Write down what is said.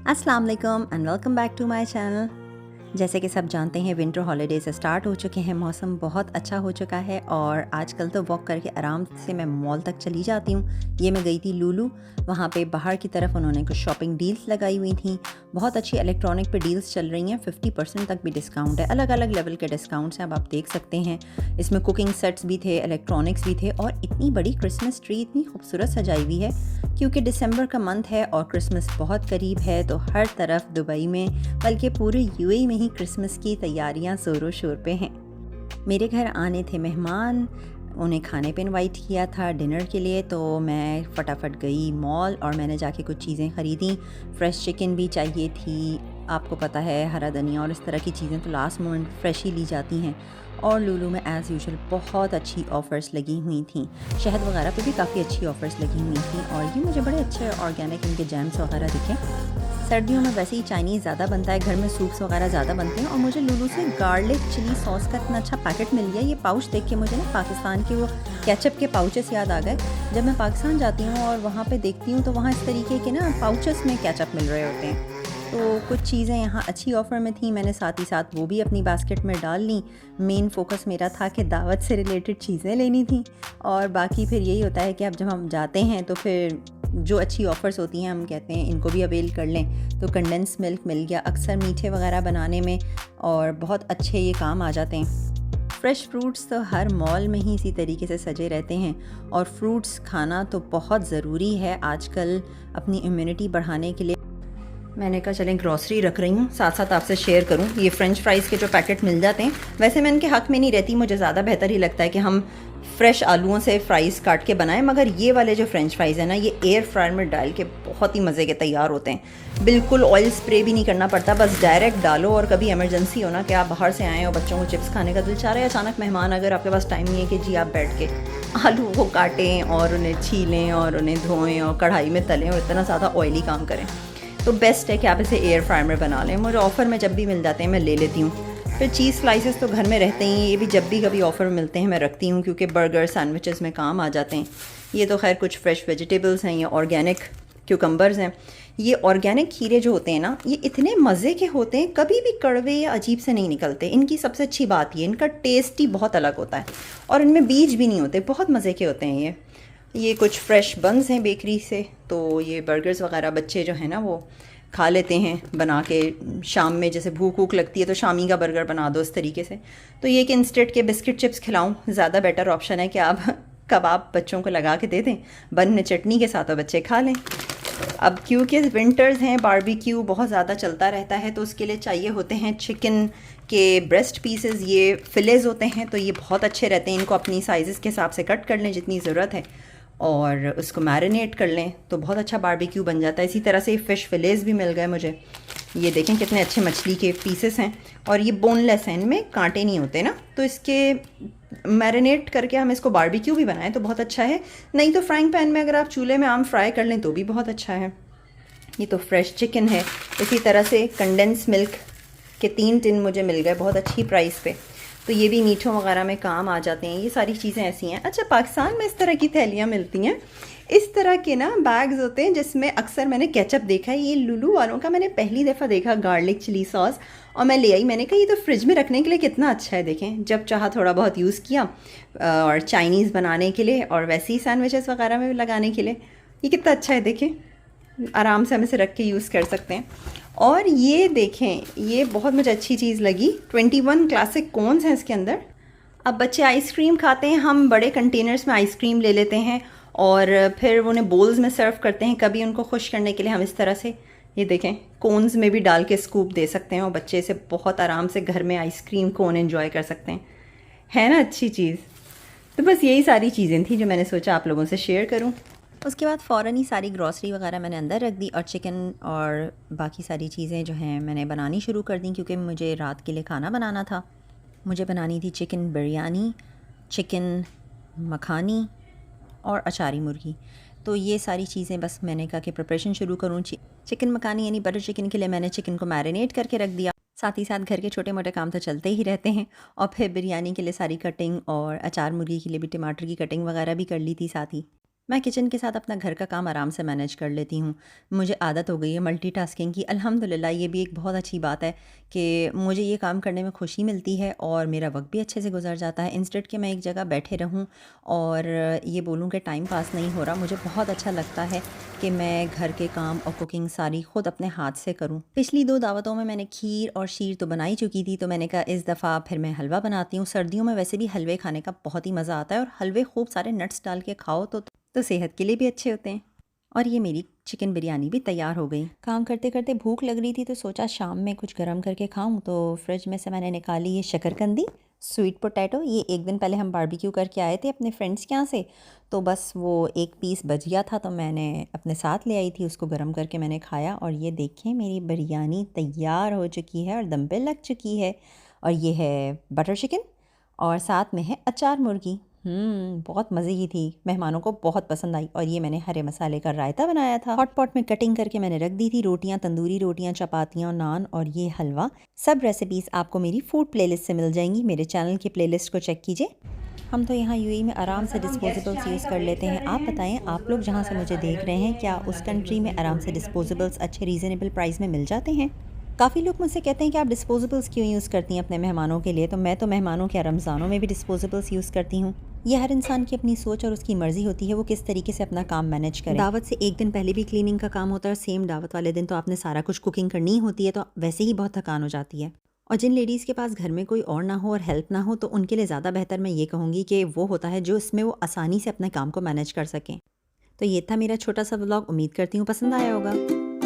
अस्सलाम वालेकुम and welcome back to my channel. जैसे कि सब जानते हैं विंटर हॉलीडेज़ स्टार्ट हो चुके हैं, मौसम बहुत अच्छा हो चुका है और आजकल तो वॉक करके आराम से मैं मॉल तक चली जाती हूँ। ये मैं गई थी लूलू, वहाँ पे बाहर की तरफ उन्होंने कुछ शॉपिंग डील्स लगाई हुई थी। बहुत अच्छी इलेक्ट्रॉनिक पे डील्स चल रही हैं, 50% तक भी डिस्काउंट है। अलग अलग लेवल के डिस्काउंट्स हैं, अब आप देख सकते हैं। इसमें कुकिंग सेट्स भी थे, इलेक्ट्रॉनिक्स भी थे और इतनी बड़ी क्रिसमस ट्री इतनी खूबसूरत सजाई हुई है क्योंकि दिसंबर का मंथ है और क्रिसमस बहुत करीब है, तो हर तरफ दुबई में बल्कि पूरे यूएई में ही क्रिसमस की तैयारियां ज़ोरों शोर पे हैं। मेरे घर आने थे मेहमान, उन्हें खाने पे इनवाइट किया था डिनर के लिए, तो मैं फटाफट गई मॉल और मैंने जाके कुछ चीज़ें ख़रीदी। फ्रेश चिकन भी चाहिए थी, आपको पता है हरा धनिया और इस तरह की चीज़ें तो लास्ट मोमेंट फ्रेश ही ली जाती हैं। और लूलू में एज़ यूजुअल बहुत अच्छी ऑफ़र्स लगी हुई थी, शहद वगैरह पे भी काफ़ी अच्छी ऑफ़र्स लगी हुई थी और ये मुझे बड़े अच्छे ऑर्गेनिक इनके जैम्स वगैरह दिखे। सर्दियों में वैसे ही चाइनीज़ ज़्यादा बनता है, घर में सूप्स वगैरह ज़्यादा बनते हैं और मुझे लूलू से गार्लिक चिली सॉस का इतना अच्छा पैकेट मिल गया। ये पाउच देख के मुझे ना पाकिस्तान के वो केचप के पाउचेस याद आ गए। जब मैं पाकिस्तान जाती हूँ और वहाँ पे देखती हूँ तो वहाँ इस तरीके के ना पाउचेस में केचप मिल रहे होते हैं। तो कुछ चीज़ें यहाँ अच्छी ऑफ़र में थी, मैंने साथ ही साथ वो भी अपनी बास्केट में डाल ली। मेन फ़ोकस मेरा था कि दावत से रिलेटेड चीज़ें लेनी थी और बाकी फिर यही होता है कि अब जब हम जाते हैं तो फिर जो अच्छी ऑफ़र्स होती हैं हम कहते हैं इनको भी अवेल कर लें। तो कंडेंस मिल्क मिल गया, अक्सर मीठे वगैरह बनाने में और बहुत अच्छे ये काम आ जाते हैं। फ्रेश फ्रूट्स तो हर मॉल में ही इसी तरीके से सजे रहते हैं और फ्रूट्स खाना तो बहुत ज़रूरी है आजकल अपनी इम्यूनिटी बढ़ाने के लिए। मैंने कहा चलें ग्रॉसरी रख रही हूँ, साथ साथ आपसे शेयर करूँ। ये फ्रेंच फ्राइज़ के जो पैकेट मिल जाते हैं, वैसे मैं इनके हक़ में नहीं रहती, मुझे ज़्यादा बेहतर ही लगता है कि हम फ्रेश आलूओं से फ़्राइज़ काट के बनाएं, मगर ये वाले जो फ्रेंच फ्राइज़ हैं ना, ये एयर फ्रायर में डाल के बहुत ही मज़े के तैयार होते हैं। बिल्कुल ऑयल स्प्रे भी नहीं करना पड़ता, बस डायरेक्ट डालो। और कभी इमरजेंसी हो ना कि आप बाहर से आएँ और बच्चों को चिप्स खाने का दिल चाह रहा है, अचानक मेहमान अगर आपके पास टाइम नहीं है कि जी आप बैठ के आलू को काटें और उन्हें छीलें और उन्हें धोएँ और कढ़ाई में तलें और इतना ज़्यादा ऑयली काम करें, तो बेस्ट है कि आप इसे एयर फ्रायर में बना लें। मुझे ऑफ़र में जब भी मिल जाते हैं मैं ले लेती हूँ। फिर चीज़ स्लाइसेस तो घर में रहते ही, ये भी जब भी कभी ऑफ़र में मिलते हैं मैं रखती हूँ क्योंकि बर्गर सैंडविचेस में काम आ जाते हैं। ये तो खैर कुछ फ्रेश वेजिटेबल्स हैं, ये ऑर्गेनिक क्यूकम्बर्स हैं। ये ऑर्गेनिक खीरे जो होते हैं ना, ये इतने मज़े के होते हैं, कभी भी कड़वे या अजीब से नहीं निकलते। इनकी सबसे अच्छी बात ये, इनका टेस्ट ही बहुत अलग होता है और इनमें बीज भी नहीं होते, बहुत मज़े के होते हैं ये कुछ फ्रेश बन्स हैं बेकरी से, तो ये बर्गर्स वगैरह बच्चे जो हैं ना वो खा लेते हैं बना के। शाम में जैसे भूख वूख लगती है तो शामी का बर्गर बना दो इस तरीके से। तो ये कि इंस्टेंट के बिस्किट चिप्स खिलाऊं, ज़्यादा बेटर ऑप्शन है कि आप कबाब बच्चों को लगा के दे दें बन में चटनी के साथ और बच्चे खा लें। अब क्योंकि विंटर्स हैं, बारबेक्यू बहुत ज़्यादा चलता रहता है, तो उसके लिए चाहिए होते हैं चिकन के ब्रेस्ट पीसेस, ये फिलेज होते हैं, तो ये बहुत अच्छे रहते हैं। इनको अपनी साइज़ के हिसाब से कट कर लें जितनी ज़रूरत है और उसको मैरिनेट कर लें तो बहुत अच्छा बारबेक्यू बन जाता है। इसी तरह से फ़िश फिलेज भी मिल गए मुझे, ये देखें कितने अच्छे मछली के पीसेस हैं और ये बोनलेस हैं, इनमें कांटे नहीं होते ना, तो इसके मैरिनेट करके हम इसको बारबेक्यू भी बनाएं तो बहुत अच्छा है। नहीं तो फ्राइंग पैन में अगर आप चूल्हे में आम फ्राई कर लें तो भी बहुत अच्छा है। ये तो फ्रेश चिकन है। इसी तरह से कंडेंस मिल्क के 3 टिन मुझे मिल गए बहुत अच्छी प्राइस पे, तो ये भी मीठों वगैरह में काम आ जाते हैं। ये सारी चीज़ें ऐसी हैं। अच्छा, पाकिस्तान में इस तरह की थैलियाँ मिलती हैं, इस तरह के ना बैग्स होते हैं जिसमें अक्सर मैंने केचप देखा है। ये लुलू वालों का मैंने पहली दफ़ा देखा गार्लिक चिली सॉस और मैं ले आई। मैंने कहा ये तो फ्रिज में रखने के लिए कितना अच्छा है, देखें जब चाहा थोड़ा बहुत यूज़ किया और चाइनीज़ बनाने के लिए और वैसे ही सैंडविचेस वगैरह में लगाने के लिए ये कितना अच्छा है। देखें आराम से हम इसे रख के यूज़ कर सकते हैं। और ये देखें, ये बहुत मुझे अच्छी चीज़ लगी, 21 क्लासिक कोन्स हैं इसके अंदर। अब बच्चे आइसक्रीम खाते हैं, हम बड़े कंटेनर्स में आइसक्रीम ले लेते हैं और फिर उन्हें बोल्स में सर्व करते हैं। कभी उनको खुश करने के लिए हम इस तरह से ये देखें कोन्स में भी डाल के स्कूप दे सकते हैं और बच्चे से बहुत आराम से घर में आइसक्रीम कोन एंजॉय कर सकते हैं। है ना अच्छी चीज़। तो बस यही सारी चीज़ें थी जो मैंने सोचा आप लोगों से शेयर करूँ। उसके बाद फ़ौरन ही सारी ग्रॉसरी वगैरह मैंने अंदर रख दी और चिकन और बाकी सारी चीज़ें जो हैं मैंने बनानी शुरू कर दी क्योंकि मुझे रात के लिए खाना बनाना था। मुझे बनानी थी चिकन बिरयानी, चिकन मखानी और अचारी मुर्गी। तो ये सारी चीज़ें बस मैंने कहा कि प्रिपरेशन शुरू करूँ। चिकन मखानी यानी बटर चिकन के लिए मैंने चिकन को मैरिनेट करके रख दिया। साथ ही साथ घर के छोटे मोटे काम तो चलते ही रहते हैं और फिर बिरयानी के लिए सारी कटिंग और अचार मुर्गी के लिए भी टमाटर की कटिंग वगैरह भी कर ली थी साथ ही। मैं किचन के साथ अपना घर का काम आराम से मैनेज कर लेती हूँ। मुझे आदत हो गई है मल्टीटास्किंग की। अल्हम्दुलिल्लाह ये भी एक बहुत अच्छी बात है कि मुझे ये काम करने में खुशी मिलती है और मेरा वक़्त भी अच्छे से गुज़र जाता है। इंस्टेड कि मैं एक जगह बैठे रहूँ और ये बोलूँ कि टाइम पास नहीं हो रहा, मुझे बहुत अच्छा लगता है कि मैं घर के काम और कुकिंग सारी ख़ुद अपने हाथ से करूँ। पिछली 2 दावतों में मैंने खीर और शीर तो बना ही चुकी थी, तो मैंने कहा इस दफ़ा फिर मैं हलवा बनाती हूँ। सर्दियों में वैसे भी हलवे खाने का बहुत ही मज़ा आता है और हलवे खूब सारे नट्स डाल के खाओ तो सेहत के लिए भी अच्छे होते हैं। और ये मेरी चिकन बिरयानी भी तैयार हो गई। काम करते करते भूख लग रही थी तो सोचा शाम में कुछ गर्म करके खाऊं, तो फ्रिज में से मैंने निकाली ये शकरकंदी, स्वीट पोटैटो। ये एक दिन पहले हम बारबेक्यू करके आए थे अपने फ्रेंड्स के यहाँ से, तो बस वो एक पीस बच गया था तो मैंने अपने साथ ले आई थी, उसको गर्म करके मैंने खाया। और ये देखें मेरी बिरयानी तैयार हो चुकी है और दम पे लग चुकी है। और ये है बटर चिकन और साथ में है अचार मुर्गी। बहुत मज़े की थी, मेहमानों को बहुत पसंद आई। और ये मैंने हरे मसाले का रायता बनाया था। हॉट पॉट में कटिंग करके मैंने रख दी थी रोटियां, तंदूरी रोटियां, चपातियां, नान और ये हलवा। सब रेसिपीज़ आपको मेरी फूड प्लेलिस्ट से मिल जाएंगी। मेरे चैनल की प्लेलिस्ट को चेक कीजिए। हम तो यहाँ यूएई में आराम से डिस्पोजेबल्स यूज़ कर लेते हैं। आप बताएं, आप लोग जहाँ से मुझे देख रहे हैं, क्या उस कंट्री में आराम से डिस्पोजेबल्स अच्छे रीज़नेबल प्राइस में मिल जाते हैं? काफ़ी लोग मुझसे कहते हैं कि आप डिस्पोजेबल्स क्यों यूज़ करती हैं अपने मेहमानों के लिए, तो मैं तो मेहमानों के रमज़ानों में भी डिस्पोजेबल्स यूज़ करती हूँ। ये हर इंसान की अपनी सोच और उसकी मर्ज़ी होती है वो किस तरीके से अपना काम मैनेज करे। दावत से एक दिन पहले भी क्लीनिंग का काम होता है और सेम दावत वाले दिन तो आपने सारा कुछ कुकिंग करनी ही होती है, तो वैसे ही बहुत थकान हो जाती है। और जिन लेडीज़ के पास घर में कोई और ना हो और हेल्प ना हो, तो उनके लिए ज़्यादा बेहतर मैं ये कहूँगी कि वो होता है जो इसमें वो आसानी से अपने काम को मैनेज कर सकें। तो ये था मेरा छोटा सा व्लॉग, उम्मीद करती हूँ पसंद आया होगा।